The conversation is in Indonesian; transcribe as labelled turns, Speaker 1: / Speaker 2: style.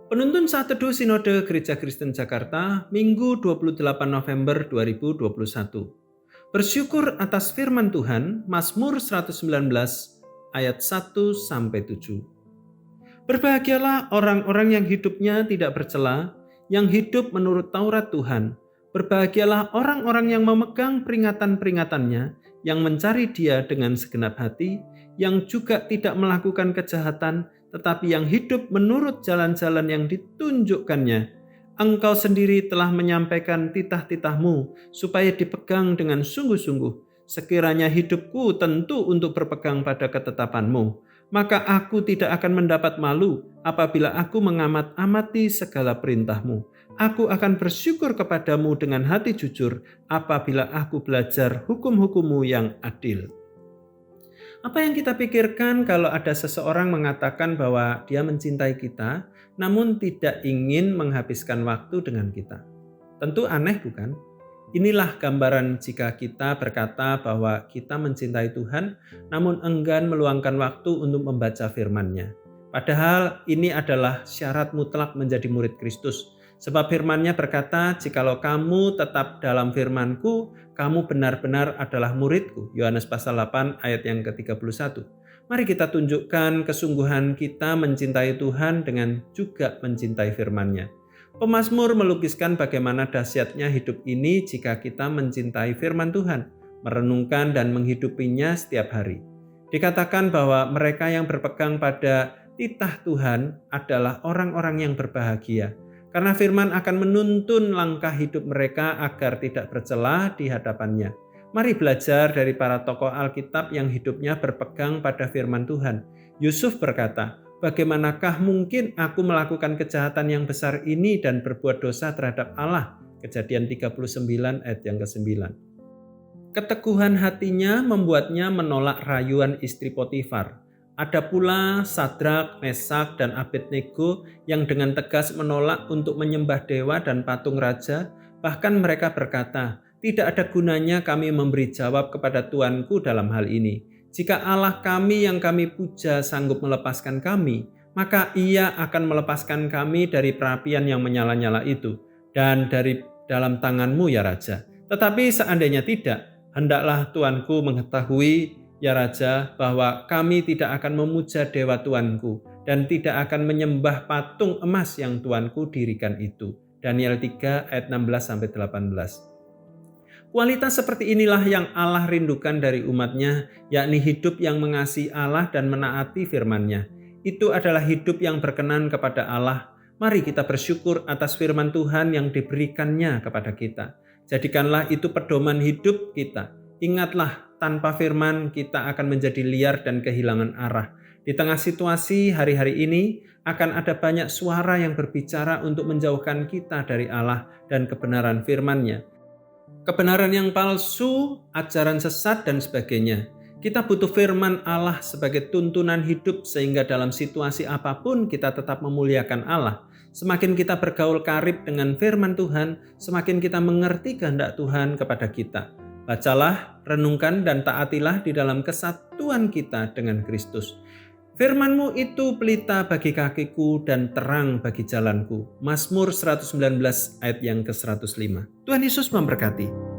Speaker 1: Penuntun Saat Teduh Sinode Gereja Kristen Jakarta, Minggu 28 November 2021. Bersyukur atas firman Tuhan, Mazmur 119 ayat 1-7. Berbahagialah orang-orang yang hidupnya tidak bercela, yang hidup menurut Taurat Tuhan. Berbahagialah orang-orang yang memegang peringatan-peringatannya, yang mencari Dia dengan segenap hati, yang juga tidak melakukan kejahatan, tetapi yang hidup menurut jalan-jalan yang ditunjukkannya. Engkau sendiri telah menyampaikan titah-titahmu supaya dipegang dengan sungguh-sungguh. Sekiranya hidupku tentu untuk berpegang pada ketetapanmu, maka aku tidak akan mendapat malu apabila aku mengamat-amati segala perintahmu. Aku akan bersyukur kepadamu dengan hati jujur apabila aku belajar hukum-hukummu yang adil. Apa yang kita pikirkan kalau ada seseorang mengatakan bahwa dia mencintai kita, namun tidak ingin menghabiskan waktu dengan kita? Tentu aneh, bukan? Inilah gambaran jika kita berkata bahwa kita mencintai Tuhan, namun enggan meluangkan waktu untuk membaca firman-Nya. Padahal ini adalah syarat mutlak menjadi murid Kristus. Sebab firman-Nya berkata, jikalau kamu tetap dalam firman-Ku, kamu benar-benar adalah murid-Ku. Yohanes pasal 8 ayat yang ke-31. Mari kita tunjukkan kesungguhan kita mencintai Tuhan dengan juga mencintai firman-Nya. Pemazmur melukiskan bagaimana dahsyatnya hidup ini jika kita mencintai firman Tuhan, merenungkan dan menghidupinya setiap hari. Dikatakan bahwa mereka yang berpegang pada titah Tuhan adalah orang-orang yang berbahagia, karena firman akan menuntun langkah hidup mereka agar tidak bercela di hadapannya. Mari belajar dari para tokoh Alkitab yang hidupnya berpegang pada firman Tuhan. Yusuf berkata, bagaimanakah mungkin aku melakukan kejahatan yang besar ini dan berbuat dosa terhadap Allah? Kejadian 39 ayat yang ke-9. Keteguhan hatinya membuatnya menolak rayuan istri Potifar. Ada pula Sadrak, Mesak, dan Abednego yang dengan tegas menolak untuk menyembah dewa dan patung raja. Bahkan mereka berkata, tidak ada gunanya kami memberi jawab kepada Tuanku dalam hal ini. Jika Allah kami yang kami puja sanggup melepaskan kami, maka Ia akan melepaskan kami dari perapian yang menyala-nyala itu dan dari dalam tanganmu ya Raja. Tetapi seandainya tidak, hendaklah Tuanku mengetahui ya Raja, bahwa kami tidak akan memuja dewa Tuanku dan tidak akan menyembah patung emas yang Tuanku dirikan itu. Daniel 3 ayat 16-18. Kualitas seperti inilah yang Allah rindukan dari umat-Nya, yakni hidup yang mengasihi Allah dan menaati firman-Nya. Itu adalah hidup yang berkenan kepada Allah. Mari kita bersyukur atas firman Tuhan yang diberikan-Nya kepada kita. Jadikanlah itu pedoman hidup kita. Ingatlah, tanpa firman kita akan menjadi liar dan kehilangan arah. Di tengah situasi hari-hari ini akan ada banyak suara yang berbicara untuk menjauhkan kita dari Allah dan kebenaran firman-Nya. Kebenaran yang palsu, ajaran sesat, dan sebagainya. Kita butuh firman Allah sebagai tuntunan hidup sehingga dalam situasi apapun kita tetap memuliakan Allah. Semakin kita bergaul karib dengan firman Tuhan, semakin kita mengerti kehendak Tuhan kepada kita. Bacalah, renungkan, dan taatilah di dalam kesatuan kita dengan Kristus. Firman-Mu itu pelita bagi kakiku dan terang bagi jalanku. Mazmur 119 ayat yang ke-105. Tuhan Yesus memberkati.